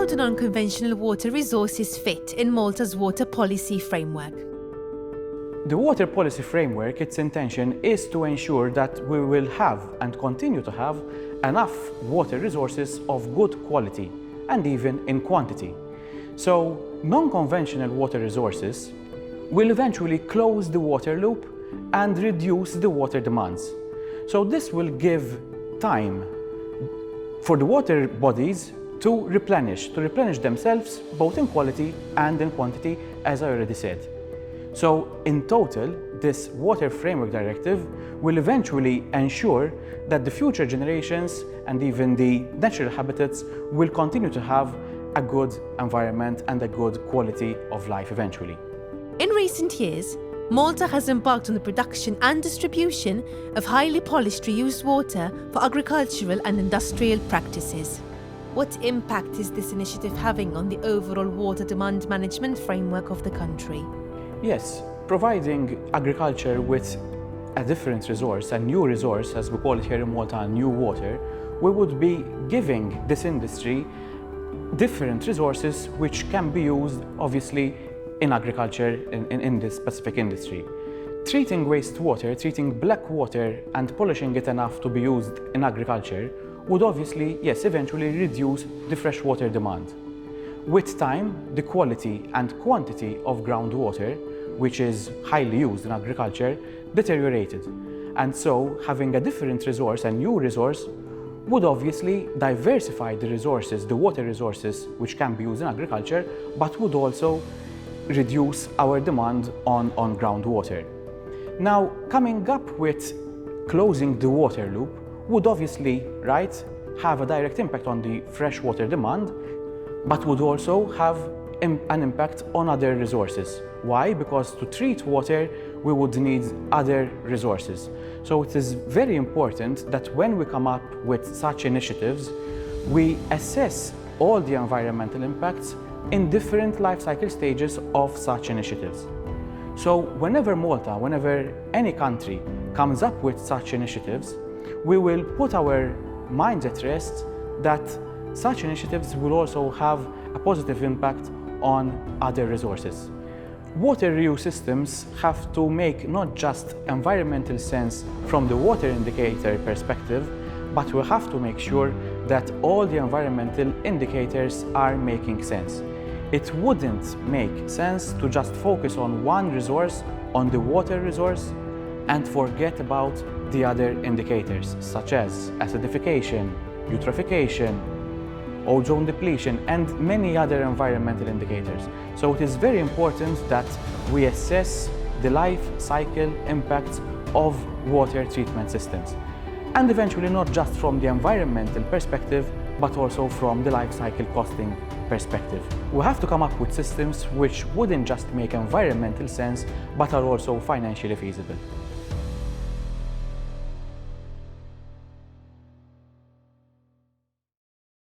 do non-conventional water resources fit in Malta's water policy framework? The water policy framework, its intention is to ensure that we will have and continue to have enough water resources of good quality and even in quantity. So non-conventional water resources will eventually close the water loop and reduce the water demands. So this will give time for the water bodies to replenish themselves both in quality and in quantity, as I already said. So in total, this Water Framework Directive will eventually ensure that the future generations and even the natural habitats will continue to have a good environment and a good quality of life eventually. In recent years, Malta has embarked on the production and distribution of highly polished reused water for agricultural and industrial practices. What impact is this initiative having on the overall water demand management framework of the country? Yes, providing agriculture with a different resource, a new resource, as we call it here in Malta, new water, we would be giving this industry different resources which can be used, obviously, in agriculture in this specific industry. Treating wastewater, treating black water and polishing it enough to be used in agriculture would obviously, yes, eventually reduce the freshwater demand. With time, the quality and quantity of groundwater, which is highly used in agriculture, deteriorated. And so having a different resource, a new resource, would obviously diversify the resources, the water resources, which can be used in agriculture, but would also reduce our demand on groundwater. Now, coming up with closing the water loop would obviously, right, have a direct impact on the freshwater demand, but would also have an impact on other resources. Why? Because to treat water, we would need other resources. So it is very important that when we come up with such initiatives, we assess all the environmental impacts in different life cycle stages of such initiatives. So whenever Malta, whenever any country comes up with such initiatives, we will put our minds at rest that such initiatives will also have a positive impact on other resources. Water reuse systems have to make not just environmental sense from the water indicator perspective, but we have to make sure that all the environmental indicators are making sense. It wouldn't make sense to just focus on one resource, on the water resource, and forget about the other indicators, such as acidification, eutrophication, ozone depletion, and many other environmental indicators. So it is very important that we assess the life cycle impacts of water treatment systems. And eventually not just from the environmental perspective, but also from the life cycle costing perspective. We have to come up with systems which wouldn't just make environmental sense, but are also financially feasible.